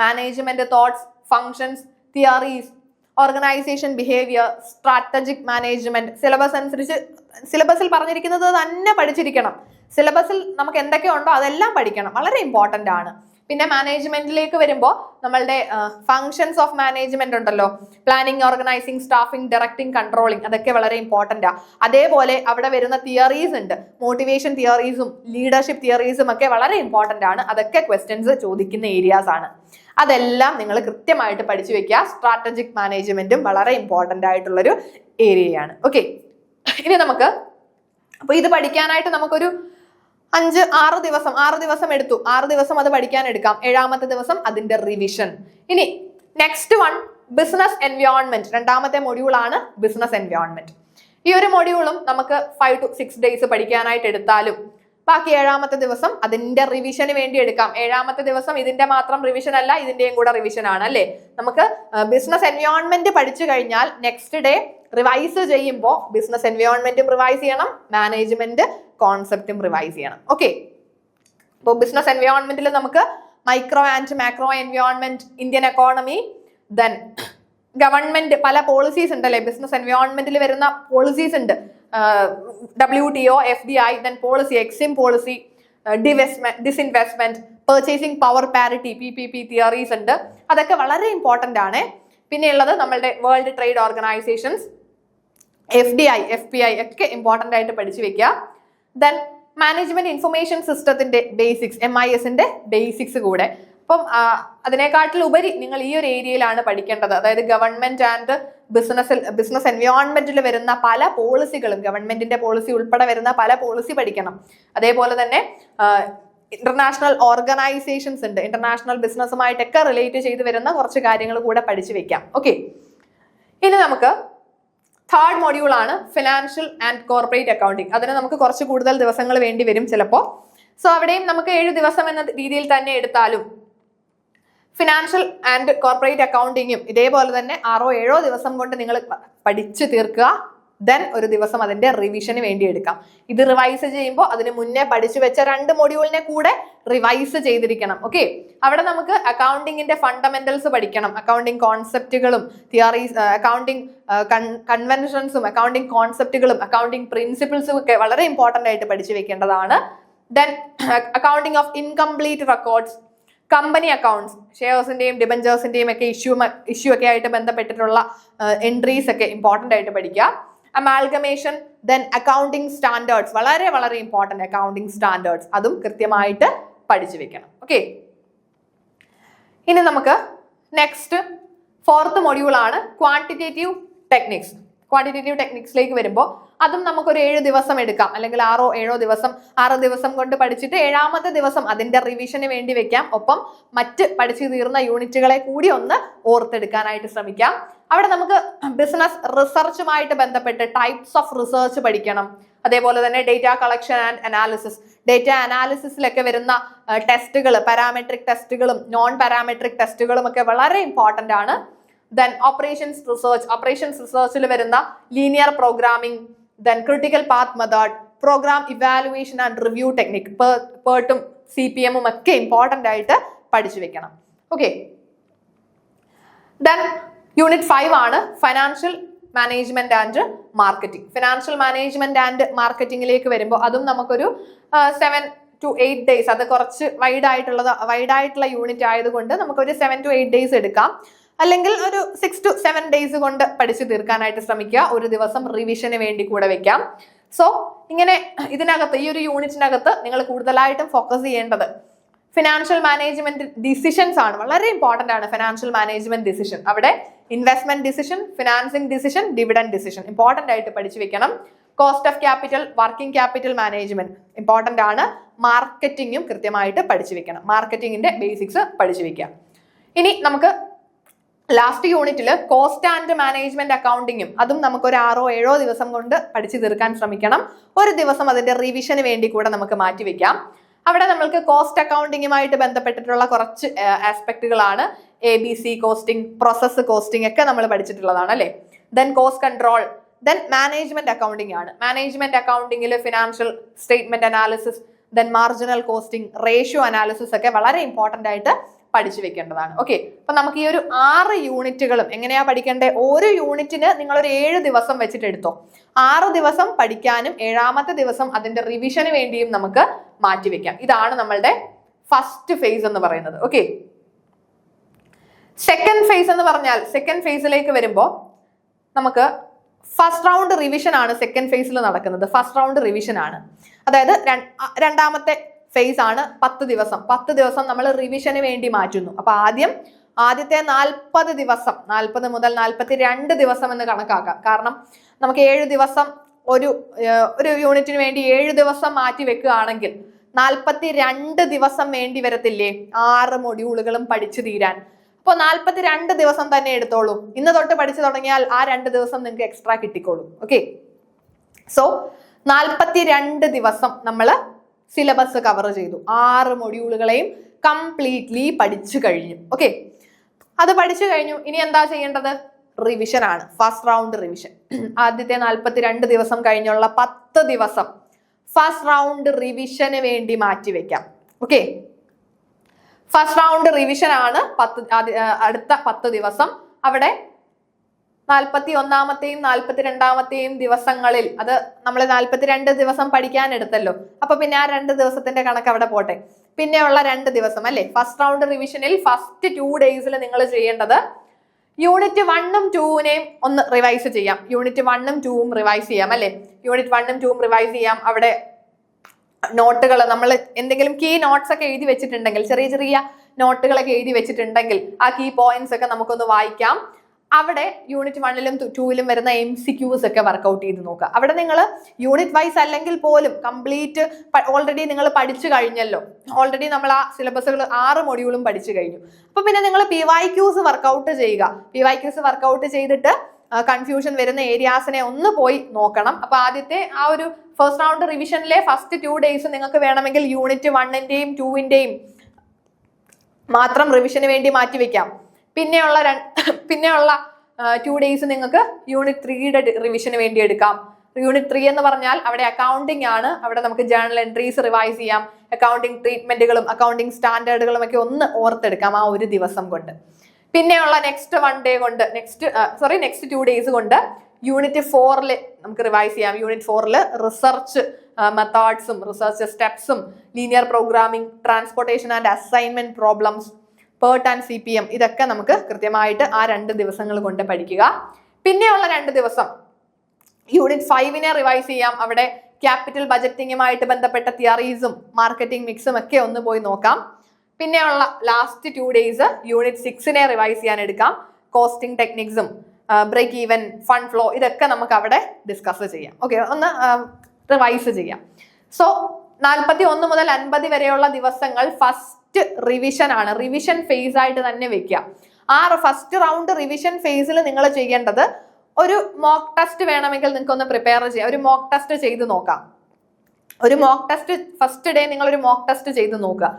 management thoughts, functions, theories, organisation behaviour, strategic management. Syllabus അനുസരിച്ച് സിലബസിൽ പറഞ്ഞിരിക്കുന്നത് തന്നെ പഠിച്ചിരിക്കണം. സിലബസിൽ നമുക്ക് എന്തൊക്കെ ഉണ്ടോ അതെല്ലാം പഠിക്കണം. വളരെ ഇമ്പോർട്ടന്റ് ആണ്. പിന്നെ മാനേജ്മെന്റിലേക്ക് വരുമ്പോൾ നമ്മളുടെ ഫങ്ഷൻസ് ഓഫ് മാനേജ്മെന്റ് ഉണ്ടല്ലോ, planning, organising, staffing, directing, controlling, അതൊക്കെ വളരെ ഇമ്പോർട്ടന്റ് ആ. അതേപോലെ അവിടെ വരുന്ന തിയറീസ് ഉണ്ട്, മോട്ടിവേഷൻ തിയറീസും ലീഡർഷിപ്പ് തിയറീസും ഒക്കെ വളരെ ഇമ്പോർട്ടന്റ് ആണ്. അതൊക്കെ ക്വസ്റ്റ്യൻസ് ചോദിക്കുന്ന ഏരിയാസ് ആണ്. അതെല്ലാം നിങ്ങൾ കൃത്യമായിട്ട് പഠിച്ചു വെക്കുക. സ്ട്രാറ്റജിക് മാനേജ്മെന്റും വളരെ ഇമ്പോർട്ടന്റ് ആയിട്ടുള്ളൊരു ഏരിയയാണ്. ഓക്കെ, ഇനി നമുക്ക് അപ്പൊ ഇത് പഠിക്കാനായിട്ട് നമുക്കൊരു 5-6 ദിവസം എടുത്തു. 6 ദിവസം അത് പഠിക്കാൻ എടുക്കാം. 7ാമത്തെ ദിവസം അതിന്റെ റിവിഷൻ. ഇനി നെക്സ്റ്റ് വൺ ബിസിനസ് എൻവയോൺമെന്റ്. 2ാമത്തെ മൊഡ്യൂൾ ആണ് ബിസിനസ് എൻവയോൺമെന്റ്. ഈ ഒരു മൊഡ്യൂളും നമുക്ക് 5-6 ഡേയ്സ് പഠിക്കാനായിട്ട് എടുത്താലും ബാക്കി 7ാമത്തെ ദിവസം അതിന്റെ റിവിഷന് വേണ്ടി എടുക്കാം. 7ാമത്തെ ദിവസം ഇതിന്റെ മാത്രം റിവിഷൻ അല്ല, ഇതിന്റെയും കൂടെ റിവിഷൻ ആണ് അല്ലേ. നമുക്ക് ബിസിനസ് എൻവയോൺമെന്റ് പഠിച്ചു കഴിഞ്ഞാൽ നെക്സ്റ്റ് ഡേ റിവൈസ് ചെയ്യുമ്പോൾ ബിസിനസ് എൻവയോൺമെന്റും റിവൈസ് ചെയ്യണം, മാനേജ്മെന്റ് കോൺസെപ്റ്റും റിവൈസ് ചെയ്യണം. ഓക്കെ, അപ്പോൾ ബിസിനസ് എൻവയോൺമെന്റിൽ നമുക്ക് micro and macro environment, Indian economy, then government പല പോളിസീസ് ഉണ്ടല്ലേ. ബിസിനസ് എൻവയോൺമെന്റിൽ വരുന്ന പോളിസീസ് ഉണ്ട്, WTO, FDI, then policy, Exim policy, disinvestment, purchasing power parity, PPP theories ഉണ്ട്. അതൊക്കെ വളരെ ഇമ്പോർട്ടന്റ് ആണ്. പിന്നെ ഉള്ളത് നമ്മളുടെ world trade organisations, FDI, FPI ഒക്കെ ഇമ്പോർട്ടന്റ് ആയിട്ട് പഠിച്ചു വെക്കുക. ദെൻ മാനേജ്മെന്റ് ഇൻഫർമേഷൻ സിസ്റ്റത്തിന്റെ ബേസിക്സ്, MIS-ന്റെ ബേസിക്സ് കൂടെ. അപ്പം അതിനെക്കാട്ടിൽ ഉപരി നിങ്ങൾ ഈ ഒരു ഏരിയയിലാണ് പഠിക്കേണ്ടത്. അതായത് ഗവൺമെന്റ് ആൻഡ് ബിസിനസ് എൻവയോൺമെന്റിൽ വരുന്ന പല പോളിസികളും, ഗവൺമെന്റിന്റെ പോളിസി ഉൾപ്പെടെ വരുന്ന പല പോളിസി പഠിക്കണം. അതേപോലെ തന്നെ ഇന്റർനാഷണൽ ഓർഗനൈസേഷൻസ് ഉണ്ട്, ഇന്റർനാഷണൽ ബിസിനസ്സുമായിട്ടൊക്കെ റിലേറ്റ് ചെയ്ത് വരുന്ന കുറച്ച് കാര്യങ്ങൾ കൂടെ പഠിച്ചു വെക്കാം. ഓക്കെ, ഇനി നമുക്ക് 3rd മൊഡ്യൂൾ ആണ് ഫിനാൻഷ്യൽ ആൻഡ് കോർപ്പറേറ്റ് അക്കൗണ്ടിങ്. അതിന് നമുക്ക് കുറച്ച് കൂടുതൽ ദിവസങ്ങൾ വേണ്ടി വരും ചിലപ്പോൾ. സോ അവിടെയും നമുക്ക് 7 ദിവസം എന്ന രീതിയിൽ തന്നെ എടുത്താലും ഫിനാൻഷ്യൽ ആൻഡ് കോർപ്പറേറ്റ് അക്കൗണ്ടിങ്ങും ഇതേപോലെ തന്നെ 6-7 ദിവസം കൊണ്ട് നിങ്ങൾ പഠിച്ചു തീർക്കുക. ദെൻ ഒരു ദിവസം അതിന്റെ റിവിഷന് വേണ്ടി എടുക്കാം. ഇത് റിവൈസ് ചെയ്യുമ്പോൾ അതിന് മുന്നേ പഠിച്ചു വെച്ച 2 മൊഡ്യൂളിനെ കൂടെ റിവൈസ് ചെയ്തിരിക്കണം. ഓക്കെ, അവിടെ നമുക്ക് അക്കൗണ്ടിങ്ങിന്റെ ഫണ്ടമെന്റൽസ് പഠിക്കണം, അക്കൗണ്ടിങ് കോൺസെപ്റ്റുകളും തിയറീസ്, അക്കൗണ്ടിങ് കൺവെൻഷൻസും അക്കൗണ്ടിങ് കോൺസെപ്റ്റുകളും അക്കൗണ്ടിങ് പ്രിൻസിപ്പിൾസും ഒക്കെ വളരെ ഇമ്പോർട്ടന്റ് ആയിട്ട് പഠിച്ചു വെക്കേണ്ടതാണ്. Then accounting of incomplete records, company accounts, ഷെയർസിന്റെയും ഡിബഞ്ചേഴ്സിന്റെയും ഒക്കെ ഇഷ്യൂ ഒക്കെ ആയിട്ട് ബന്ധപ്പെട്ടിട്ടുള്ള എൻട്രീസ് ഒക്കെ ഇമ്പോർട്ടന്റ് ആയിട്ട് പഠിക്കുക. അമാൽഗമേഷൻ, ദെൻ അക്കൗണ്ടിങ് സ്റ്റാൻഡേർഡ്സ്, വളരെ വളരെ ഇമ്പോർട്ടന്റ് അക്കൗണ്ടിങ് സ്റ്റാൻഡേർഡ്സ്, അതും കൃത്യമായിട്ട് പഠിച്ചു വെക്കണം. ഓക്കെ, ഇനി നമുക്ക് നെക്സ്റ്റ് 4th മൊഡ്യൂൾ ആണ് ക്വാണ്ടിറ്റേറ്റീവ് ടെക്നിക്സ്. ക്വാണ്ടിറ്റേറ്റീവ് ടെക്നിക്സിലേക്ക് വരുമ്പോൾ അതും നമുക്കൊരു 7 ദിവസം എടുക്കാം, അല്ലെങ്കിൽ 6-7 ദിവസം. 6 ദിവസം കൊണ്ട് പഠിച്ചിട്ട് 7ാമത്തെ ദിവസം അതിന്റെ റിവിഷന് വേണ്ടി വെക്കാം. ഒപ്പം മറ്റ് പഠിച്ചു തീർന്ന യൂണിറ്റുകളെ കൂടി ഒന്ന് ഓർത്തെടുക്കാനായിട്ട് ശ്രമിക്കാം. അവിടെ നമുക്ക് ബിസിനസ് റിസർച്ചുമായിട്ട് ബന്ധപ്പെട്ട് ടൈപ്സ് ഓഫ് റിസർച്ച് പഠിക്കണം. അതേപോലെ തന്നെ data collection and analysis, data അനാലിസിസിലൊക്കെ വരുന്ന ടെസ്റ്റുകൾ, പാരാമെട്രിക് ടെസ്റ്റുകളും നോൺ പാരാമെട്രിക് ടെസ്റ്റുകളും ഒക്കെ വളരെ ഇമ്പോർട്ടന്റ് ആണ്. ദെൻ ഓപ്പറേഷൻസ് റിസർച്ചിൽ വരുന്ന linear programming, then critical path method, program evaluation and review technique, പേർട്ടും CPM-ഉം ഒക്കെ ഇമ്പോർട്ടന്റ് ആയിട്ട് പഠിച്ചു വെക്കണം. ഓക്കെ, ദെൻ യൂണിറ്റ് 5 ആണ് financial management and marketing. Financial management and മാർക്കറ്റിംഗിലേക്ക് വരുമ്പോൾ അതും നമുക്കൊരു 7-8 ഡേയ്സ്, അത് കുറച്ച് വൈഡായിട്ടുള്ള യൂണിറ്റ് ആയതുകൊണ്ട് നമുക്കൊരു 7-8 ഡേയ്സ് എടുക്കാം. അല്ലെങ്കിൽ ഒരു 6-7 ഡേയ്സ് കൊണ്ട് പഠിച്ചു തീർക്കാനായിട്ട് ശ്രമിക്കുക. ഒരു ദിവസം റിവിഷന് വേണ്ടി കൂടെ വെക്കാം. സോ ഇങ്ങനെ ഇതിനകത്ത് ഈ ഒരു യൂണിറ്റിനകത്ത് നിങ്ങൾ കൂടുതലായിട്ടും ഫോക്കസ് ചെയ്യേണ്ടത് ഫിനാൻഷ്യൽ മാനേജ്മെന്റ് ഡിസിഷൻസ് ആണ്. വളരെ ഇമ്പോർട്ടന്റ് ആണ് ഫിനാൻഷ്യൽ മാനേജ്മെന്റ് ഡിസിഷൻ. അവിടെ investment decision, financing decision, dividend decision important ആയിട്ട് പഠിച്ചു വെക്കണം. Cost of capital, working capital management important ആണ്. മാർക്കറ്റിംഗും കൃത്യമായിട്ട് പഠിച്ചു വെക്കണം. മാർക്കറ്റിംഗിന്റെ ബേസിക്സ് പഠിച്ചു വെക്കുക. ഇനി നമുക്ക് ലാസ്റ്റ് യൂണിറ്റിൽ കോസ്റ്റ് ആൻഡ് മാനേജ്മെന്റ് അക്കൗണ്ടിങ്ങും അതും നമുക്ക് ഒരു 6-7 ദിവസം കൊണ്ട് പഠിച്ചു തീർക്കാൻ ശ്രമിക്കണം. ഒരു ദിവസം അതിന്റെ റിവിഷന് വേണ്ടി കൂടെ നമുക്ക് മാറ്റിവെക്കാം. അവിടെ നമ്മൾക്ക് കോസ്റ്റ് അക്കൗണ്ടിങ്ങുമായിട്ട് ബന്ധപ്പെട്ടിട്ടുള്ള കുറച്ച് ആസ്പെക്ടുകളാണ്. ABC കോസ്റ്റിംഗ്, പ്രോസസ് കോസ്റ്റിംഗ് ഒക്കെ നമ്മൾ പഠിച്ചിട്ടുള്ളതാണ് അല്ലെ. Then cost control, then management accounting ആണ്. മാനേജ്മെന്റ് അക്കൗണ്ടിങ്ങിൽ financial statement analysis, then marginal costing, ratio analysis ഒക്കെ വളരെ ഇമ്പോർട്ടന്റ് ആയിട്ട് പഠിച്ചു വെക്കേണ്ടതാണ്. ഓക്കെ, അപ്പൊ നമുക്ക് ഈ ഒരു 6 യൂണിറ്റുകളും എങ്ങനെയാ പഠിക്കേണ്ടത്? ഓരോ യൂണിറ്റിന് നിങ്ങൾ ഒരു 7 ദിവസം വെച്ചിട്ട് എടുത്തോ. 6 ദിവസം പഠിക്കാനും 7ാമത്തെ ദിവസം അതിന്റെ റിവിഷന് വേണ്ടിയും നമുക്ക് മാറ്റിവെക്കാം. ഇതാണ് നമ്മളുടെ ഫസ്റ്റ് ഫേസ് എന്ന് പറയുന്നത്. ഓക്കെ, സെക്കൻഡ് ഫേസ് എന്ന് പറഞ്ഞാൽ സെക്കൻഡ് ഫേസിലേക്ക് വരുമ്പോൾ നമുക്ക് ഫസ്റ്റ് റൗണ്ട് റിവിഷൻ ആണ് സെക്കൻഡ് ഫേസിൽ നടക്കുന്നത്. ഫസ്റ്റ് റൗണ്ട് റിവിഷൻ ആണ്, അതായത് രണ്ടാമത്തെ ഫേസ് ആണ് 10 ദിവസം. 10 ദിവസം നമ്മൾ റിവിഷന് വേണ്ടി മാറ്റുന്നു. അപ്പൊ ആദ്യത്തെ 40 ദിവസം, 40 മുതൽ 42 ദിവസം എന്ന് കണക്കാക്കാം. കാരണം നമുക്ക് 7 ദിവസം ഒരു യൂണിറ്റിന് വേണ്ടി 7 ദിവസം മാറ്റി വെക്കുകയാണെങ്കിൽ 42 ദിവസം വേണ്ടി വരത്തില്ലേ 6 മൊഡ്യൂളുകളും പഠിച്ചു തീരാൻ? അപ്പോൾ 42 ദിവസം തന്നെ എടുത്തോളൂ. ഇന്ന് തൊട്ട് പഠിച്ചു തുടങ്ങിയാൽ ആ 2 ദിവസം നിങ്ങൾക്ക് എക്സ്ട്രാ കിട്ടിക്കോളൂ. ഓക്കെ, സോ 42 ദിവസം നമ്മൾ സിലബസ് കവർ ചെയ്തു. 6 മൊഡ്യൂളുകളെയും കംപ്ലീറ്റ്ലി പഠിച്ചു കഴിഞ്ഞു. ഓക്കെ, അത് പഠിച്ചു കഴിഞ്ഞു. ഇനി എന്താ ചെയ്യേണ്ടത്? റിവിഷൻ ആണ്, ഫസ്റ്റ് റൗണ്ട് റിവിഷൻ. ആദ്യത്തെ 42 ദിവസം കഴിഞ്ഞുള്ള 10 ദിവസം ഫസ്റ്റ് റൗണ്ട് റിവിഷന് വേണ്ടി മാറ്റിവെക്കാം. ഓക്കെ, ഫസ്റ്റ് റൗണ്ട് റിവിഷൻ ആണ് അടുത്ത 10 ദിവസം. അവിടെ 41ാമത്തെയും 42ാമത്തെയും ദിവസങ്ങളിൽ അത് നമ്മൾ 42 ദിവസം പഠിക്കാൻ എടുത്തല്ലോ. അപ്പൊ പിന്നെ ആ 2 ദിവസത്തിന്റെ കണക്ക് അവിടെ പോട്ടെ. പിന്നെയുള്ള 2 ദിവസം അല്ലെ, ഫസ്റ്റ് റൗണ്ട് റിവിഷനിൽ ഫസ്റ്റ് 2 ഡേയ്സിൽ നിങ്ങൾ ചെയ്യേണ്ടത് യൂണിറ്റ് 1ഉം 2നെയും ഒന്ന് റിവൈസ് ചെയ്യാം. യൂണിറ്റ് 1ഉം 2ഉം റിവൈസ് ചെയ്യാം അല്ലെ. യൂണിറ്റ് 1ഉം 2ഉം റിവൈസ് ചെയ്യാം. അവിടെ നോട്ടുകൾ നമ്മൾ എന്തെങ്കിലും കീ നോട്ട്സ് ഒക്കെ എഴുതി വെച്ചിട്ടുണ്ടെങ്കിൽ, ചെറിയ ചെറിയ നോട്ടുകളൊക്കെ എഴുതി വെച്ചിട്ടുണ്ടെങ്കിൽ ആ കീ പോയിന്റ്സ് ഒക്കെ നമുക്കൊന്ന് വായിക്കാം. അവിടെ യൂണിറ്റ് 1ലും 2ലും വരുന്ന MCQs ഒക്കെ വർക്ക്ഔട്ട് ചെയ്ത് നോക്കുക. അവിടെ നിങ്ങൾ യൂണിറ്റ് വൈസ് അല്ലെങ്കിൽ പോലും കംപ്ലീറ്റ് ഓൾറെഡി നിങ്ങൾ പഠിച്ചു കഴിഞ്ഞല്ലോ. ഓൾറെഡി നമ്മൾ ആ സിലബസുകൾ 6 മൊഡ്യൂളും പഠിച്ചു കഴിഞ്ഞു. അപ്പൊ പിന്നെ നിങ്ങൾ PYQs വർക്ക്ഔട്ട് ചെയ്യുക. PYQs വർക്ക്ഔട്ട് ചെയ്തിട്ട് കൺഫ്യൂഷൻ വരുന്ന ഏരിയാസിനെ ഒന്ന് പോയി നോക്കണം. അപ്പൊ ആദ്യത്തെ ആ ഒരു ഫസ്റ്റ് റൗണ്ട് റിവിഷനിലെ ഫസ്റ്റ് 2 ഡേയ്സ് നിങ്ങൾക്ക് വേണമെങ്കിൽ യൂണിറ്റ് 1ന്റെയും 2ന്റെയും മാത്രം റിവിഷന് വേണ്ടി മാറ്റിവെക്കാം. പിന്നെയുള്ള 2 ഡേയ്സ് നിങ്ങൾക്ക് യൂണിറ്റ് 3യുടെ റിവിഷന് വേണ്ടി എടുക്കാം. യൂണിറ്റ് 3 എന്ന് പറഞ്ഞാൽ അവിടെ അക്കൗണ്ടിങ് ആണ്. അവിടെ നമുക്ക് ജേർണൽ എൻട്രീസ് റിവൈസ് ചെയ്യാം. അക്കൗണ്ടിങ് ട്രീറ്റ്മെന്റുകളും അക്കൗണ്ടിങ് സ്റ്റാൻഡേർഡുകളും ഒക്കെ ഒന്ന് ഓർത്തെടുക്കാം ആ ഒരു ദിവസം കൊണ്ട്. പിന്നെയുള്ള നെക്സ്റ്റ് 2 ഡേയ്സ് കൊണ്ട് യൂണിറ്റ് 4ല് നമുക്ക് റിവൈസ് ചെയ്യാം. യൂണിറ്റ് 4ല് റിസർച്ച് മെത്തേഡ്സും റിസർച്ച് സ്റ്റെപ്സും linear programming, transportation and assignment problems, PERT and CPM ഇതൊക്കെ നമുക്ക് കൃത്യമായിട്ട് ആ 2 ദിവസങ്ങൾ കൊണ്ട് പഠിക്കുക. പിന്നെയുള്ള 2 ദിവസം യൂണിറ്റ് 5നെ റിവൈസ് ചെയ്യാം. അവിടെ ക്യാപിറ്റൽ ബജറ്റിങ്ങുമായിട്ട് ബന്ധപ്പെട്ട തിയറീസും മാർക്കറ്റിംഗ് മിക്സും ഒക്കെ ഒന്ന് പോയി നോക്കാം. പിന്നെയുള്ള ലാസ്റ്റ് 2 ഡേയ്സ് യൂണിറ്റ് 6നെ റിവൈസ് ചെയ്യാൻ എടുക്കാം. കോസ്റ്റിംഗ് ടെക്നിക്സും ബ്രേക്ക് ഈവൻ, ഫണ്ട് ഫ്ലോ ഇതൊക്കെ നമുക്ക് അവിടെ ഡിസ്കസ് ചെയ്യാം. ഓക്കെ, ഒന്ന് റിവൈസ് ചെയ്യാം. സോ 41 മുതൽ 50 വരെയുള്ള ദിവസങ്ങൾ ഫസ്റ്റ് റിവിഷൻ ആണ്. റിവിഷൻ ഫേസ് ആയിട്ട് തന്നെ വെക്കുക. ആ ഫസ്റ്റ് റൗണ്ട് റിവിഷൻ ഫേസിൽ നിങ്ങൾ ചെയ്യേണ്ടത് ഒരു മോക്ക് ടെസ്റ്റ് വേണമെങ്കിൽ നിങ്ങൾക്ക് ഒന്ന് പ്രിപ്പയർ ചെയ്യാം. ഒരു മോക്ക് ടെസ്റ്റ് ചെയ്ത് നോക്കാം. ഒരു മോക്ക് ടെസ്റ്റ് ഫസ്റ്റ് ഡേ നിങ്ങൾ ഒരു മോക്ക് ടെസ്റ്റ് ചെയ്ത് നോക്കുക.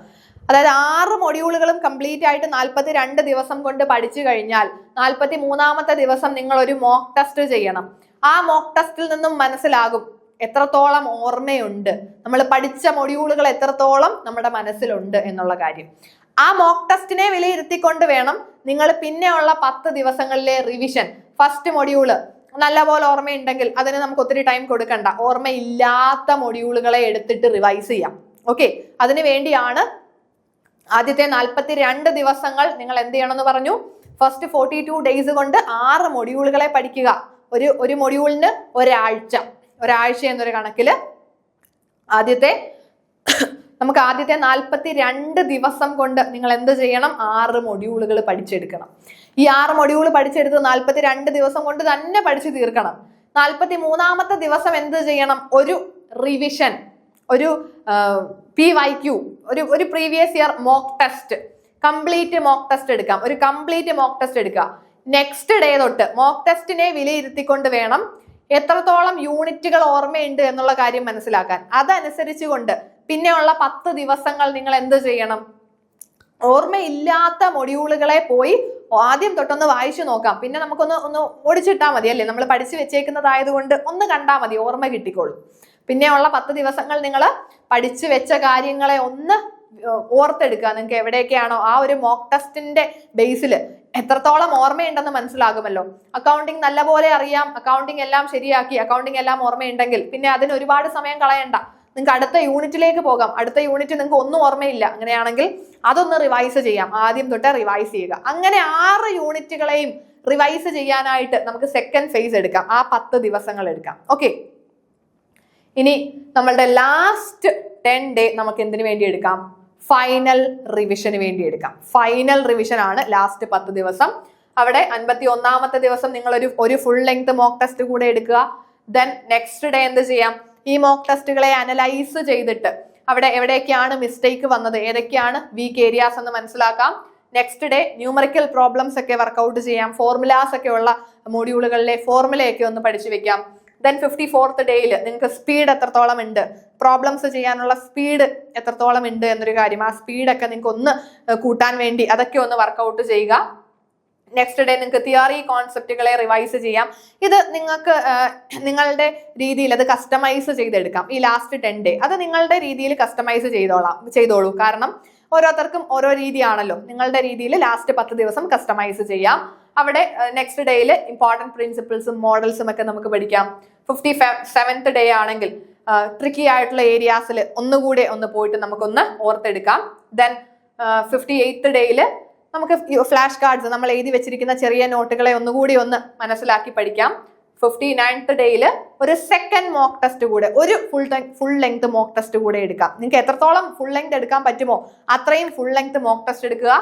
അതായത് 6 മൊഡ്യൂളുകളും കംപ്ലീറ്റ് ആയിട്ട് 42 ദിവസം കൊണ്ട് പഠിച്ചു കഴിഞ്ഞാൽ 43ാമത്തെ ദിവസം നിങ്ങൾ ഒരു മോക്ക് ടെസ്റ്റ് ചെയ്യണം. ആ മോക്ക് ടെസ്റ്റിൽ നിന്നും മനസ്സിലാകും എത്രത്തോളം ഓർമ്മയുണ്ട്, നമ്മൾ പഠിച്ച മൊഡ്യൂളുകൾ എത്രത്തോളം നമ്മുടെ മനസ്സിലുണ്ട് എന്നുള്ള കാര്യം. ആ മോക്ക് ടെസ്റ്റിനെ വിലയിരുത്തിക്കൊണ്ട് വേണം നിങ്ങൾ പിന്നെയുള്ള 10 ദിവസങ്ങളിലെ റിവിഷൻ. ഫസ്റ്റ് മൊഡ്യൂള് നല്ലപോലെ ഓർമ്മയുണ്ടെങ്കിൽ അതിന് നമുക്ക് ഒത്തിരി ടൈം കൊടുക്കണ്ട. ഓർമ്മയില്ലാത്ത മൊഡ്യൂളുകളെ എടുത്തിട്ട് റിവൈസ് ചെയ്യാം. ഓക്കെ, അതിനു വേണ്ടിയാണ് ആദ്യത്തെ 42 ദിവസങ്ങൾ നിങ്ങൾ എന്ത് ചെയ്യണമെന്ന് പറഞ്ഞു? ഫസ്റ്റ് 42 ഡേയ്സ് കൊണ്ട് 6 മൊഡ്യൂളുകളെ പഠിക്കുക. ഒരു മൊഡ്യൂളിന് ഒരാഴ്ച എന്നൊരു കണക്കില് നമുക്ക് ആദ്യത്തെ 42 ദിവസം കൊണ്ട് നിങ്ങൾ എന്ത് ചെയ്യണം? 6 മൊഡ്യൂളുകൾ പഠിച്ചെടുക്കണം. ഈ 6 മൊഡ്യൂൾ പഠിച്ചെടുത്ത് 42 ദിവസം കൊണ്ട് തന്നെ പഠിച്ചു തീർക്കണം. 43ാമത്തെ ദിവസം എന്ത് ചെയ്യണം? ഒരു റിവിഷൻ, ഒരു PYQ, ഒരു previous year mock test complete mock test എടുക്കാം. ഒരു കംപ്ലീറ്റ് മോക്ക് ടെസ്റ്റ് എടുക്കുക. നെക്സ്റ്റ് ഡേ തൊട്ട് മോക്ക് ടെസ്റ്റിനെ വിലയിരുത്തിക്കൊണ്ട് വേണം എത്രത്തോളം യൂണിറ്റുകൾ ഓർമ്മയുണ്ട് എന്നുള്ള കാര്യം മനസ്സിലാക്കാൻ. അതനുസരിച്ച് കൊണ്ട് പിന്നെയുള്ള 10 ദിവസങ്ങൾ നിങ്ങൾ എന്ത് ചെയ്യണം? ഓർമ്മയില്ലാത്ത മൊഡ്യൂളുകളെ പോയി ആദ്യം തൊട്ടൊന്ന് വായിച്ചു നോക്കാം. പിന്നെ നമുക്കൊന്ന് ഓടിച്ചിട്ടാൽ മതി അല്ലേ, നമ്മൾ പഠിച്ചു വെച്ചേക്കുന്നതായതുകൊണ്ട് ഒന്ന് കണ്ടാൽ മതി, ഓർമ്മ കിട്ടിക്കോളും. പിന്നെയുള്ള 10 ദിവസങ്ങൾ നിങ്ങൾ പഠിച്ചു വെച്ച കാര്യങ്ങളെ ഒന്ന് ഓർത്തെടുക്കുക. നിങ്ങൾക്ക് എവിടെയൊക്കെയാണോ ആ ഒരു മോക്ക് ടെസ്റ്റിന്റെ ബേസിൽ എത്രത്തോളം ഓർമ്മയുണ്ടെന്ന് മനസ്സിലാകുമല്ലോ. അക്കൗണ്ടിങ് നല്ലപോലെ അറിയാം, അക്കൗണ്ടിങ് എല്ലാം ശരിയാക്കി, അക്കൗണ്ടിങ് എല്ലാം ഓർമ്മയുണ്ടെങ്കിൽ പിന്നെ അതിന് ഒരുപാട് സമയം കളയണ്ട. നിങ്ങൾക്ക് അടുത്ത യൂണിറ്റിലേക്ക് പോകാം. അടുത്ത യൂണിറ്റ് നിങ്ങൾക്ക് ഒന്നും ഓർമ്മയില്ല, അങ്ങനെയാണെങ്കിൽ അതൊന്ന് റിവൈസ് ചെയ്യാം. ആദ്യം തൊട്ട് റിവൈസ് ചെയ്യുക. അങ്ങനെ 6 യൂണിറ്റുകളെയും റിവൈസ് ചെയ്യാനായിട്ട് നമുക്ക് സെക്കൻഡ് ഫേസ് എടുക്കാം. ആ 10 ദിവസങ്ങൾ എടുക്കാം. ഓക്കെ, ഇനി നമ്മളുടെ ലാസ്റ്റ് 10 ഡേ നമുക്ക് എന്തിനു വേണ്ടി എടുക്കാം? ഫൈനൽ റിവിഷന് വേണ്ടി എടുക്കാം. ഫൈനൽ റിവിഷൻ ആണ് ലാസ്റ്റ് 10 ദിവസം. അവിടെ 51ാമത്തെ ദിവസം നിങ്ങൾ ഒരു ഫുൾ ലെങ്ത് മോക്ക് ടെസ്റ്റ് കൂടെ എടുക്കുക. ദെൻ നെക്സ്റ്റ് ഡേ എന്ത് ചെയ്യാം? ഈ മോക്ക് ടെസ്റ്റുകളെ അനലൈസ് ചെയ്തിട്ട് അവിടെ എവിടെയൊക്കെയാണ് മിസ്റ്റേക്ക് വന്നത്, ഏതൊക്കെയാണ് വീക്ക് ഏരിയാസ് എന്ന് മനസ്സിലാക്കാം. നെക്സ്റ്റ് ഡേ ന്യൂമറിക്കൽ പ്രോബ്ലംസ് ഒക്കെ വർക്ക്ഔട്ട് ചെയ്യാം. ഫോർമുലാസ് ഒക്കെ ഉള്ള മൊഡ്യൂളുകളിലെ ഫോർമുലയൊക്കെ ഒന്ന് പഠിച്ചു വെക്കാം. ദെൻ 54th ഡേയിൽ നിങ്ങൾക്ക് സ്പീഡ് എത്രത്തോളം ഉണ്ട്, പ്രോബ്ലംസ് ചെയ്യാനുള്ള സ്പീഡ് എത്രത്തോളം ഉണ്ട് എന്നൊരു കാര്യം, ആ സ്പീഡൊക്കെ നിങ്ങൾക്ക് ഒന്ന് കൂട്ടാൻ വേണ്ടി അതൊക്കെ ഒന്ന് വർക്ക്ഔട്ട് ചെയ്യുക. നെക്സ്റ്റ് ഡേ നിങ്ങൾക്ക് തിയറി കോൺസെപ്റ്റുകളെ റിവൈസ് ചെയ്യാം. ഇത് നിങ്ങൾക്ക് നിങ്ങളുടെ രീതിയിൽ അത് കസ്റ്റമൈസ് ചെയ്തെടുക്കാം. ഈ ലാസ്റ്റ് 10 ഡേ അത് നിങ്ങളുടെ രീതിയിൽ കസ്റ്റമൈസ് ചെയ്തോളൂ. കാരണം ഓരോരുത്തർക്കും ഓരോ രീതിയാണല്ലോ. നിങ്ങളുടെ രീതിയിൽ ലാസ്റ്റ് 10 ദിവസം കസ്റ്റമൈസ് ചെയ്യാം. അവിടെ നെക്സ്റ്റ് ഡേയിൽ ഇമ്പോർട്ടൻറ്റ് പ്രിൻസിപ്പിൾസും മോഡൽസും ഒക്കെ നമുക്ക് പഠിക്കാം. 57th ഡേ ആണെങ്കിൽ ട്രിക്കി ആയിട്ടുള്ള ഏരിയാസിൽ ഒന്നുകൂടെ ഒന്ന് പോയിട്ട് നമുക്കൊന്ന് ഓർത്തെടുക്കാം. ദെൻ 58th ഡേയിൽ നമുക്ക് ഫ്ലാഷ് കാർഡ്സ് നമ്മൾ എഴുതി വെച്ചിരിക്കുന്ന ചെറിയ നോട്ടുകളെ ഒന്നുകൂടി ഒന്ന് മനസ്സിലാക്കി പഠിക്കാം. 59th ഡേയിൽ ഒരു സെക്കൻഡ് മോക്ക് ടെസ്റ്റ് കൂടെ, ഒരു ഫുൾ ലെങ്ത് മോക്ക് ടെസ്റ്റ് കൂടെ എടുക്കാം. നിങ്ങൾക്ക് എത്രത്തോളം ഫുൾ ലെങ്ത് എടുക്കാൻ പറ്റുമോ അത്രയും ഫുൾ ലെങ്ത് മോക്ക് ടെസ്റ്റ് എടുക്കുക.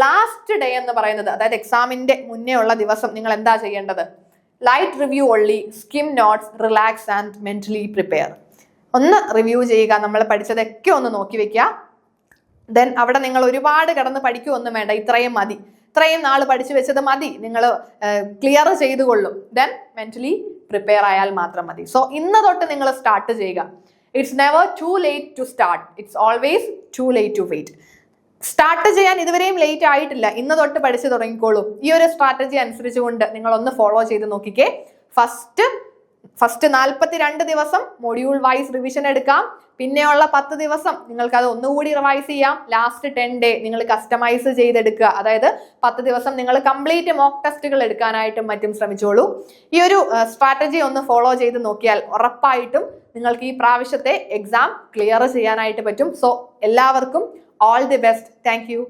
ലാസ്റ്റ് ഡേ എന്ന് പറയുന്നത്, അതായത് എക്സാമിന്റെ മുന്നേ ഉള്ള ദിവസം നിങ്ങൾ എന്താ ചെയ്യേണ്ടത്? Light review only, skim notes, relax and mentally prepare. ഒന്ന് റിവ്യൂ ചെയ്യുക, നമ്മൾ പഠിച്ചതൊക്കെ ഒന്ന് നോക്കി വെക്കുക. ദെൻ അവിടെ നിങ്ങൾ ഒരുപാട് കിടന്ന് പഠിക്കുകയൊന്നും വേണ്ട, ഇത്രയും മതി, ഇത്രയും നാൾ പഠിച്ചു വെച്ചത് മതി, നിങ്ങൾ ക്ലിയർ ചെയ്തുകൊള്ളും. ദെൻ മെന്റലി പ്രിപ്പയർ ആയാൽ മാത്രം മതി. സോ ഇന്ന് തൊട്ട് നിങ്ങൾ സ്റ്റാർട്ട് ചെയ്യുക. It's never too late to start, it's always too late to wait. Start ചെയ്യാൻ ഇതുവരെയും ലേറ്റ് ആയിട്ടില്ല, ഇന്ന് തൊട്ട് പഠിച്ചു തുടങ്ങിക്കോളൂ. ഈ ഒരു സ്ട്രാറ്റജി അനുസരിച്ചുകൊണ്ട് നിങ്ങൾ ഒന്ന് ഫോളോ ചെയ്ത് നോക്കിക്കേ. ഫസ്റ്റ് 42 ദിവസം മൊഡ്യൂൾ വൈസ് റിവിഷൻ എടുക്കാം. പിന്നെയുള്ള 10 ദിവസം നിങ്ങൾക്ക് അത് ഒന്നുകൂടി റിവൈസ് ചെയ്യാം. ലാസ്റ്റ് 10 ഡേ നിങ്ങൾ കസ്റ്റമൈസ് ചെയ്തെടുക്കുക. അതായത് 10 ദിവസം നിങ്ങൾ കംപ്ലീറ്റ് മോക്ക് ടെസ്റ്റുകൾ എടുക്കാനായിട്ടും മറ്റും ശ്രമിച്ചോളൂ. ഈ ഒരു സ്ട്രാറ്റജി ഒന്ന് ഫോളോ ചെയ്ത് നോക്കിയാൽ ഉറപ്പായിട്ടും നിങ്ങൾക്ക് ഈ പ്രാവശ്യത്തെ എക്സാം ക്ലിയർ ചെയ്യാനായിട്ട് പറ്റും. സോ എല്ലാവർക്കും all the best. Thank you.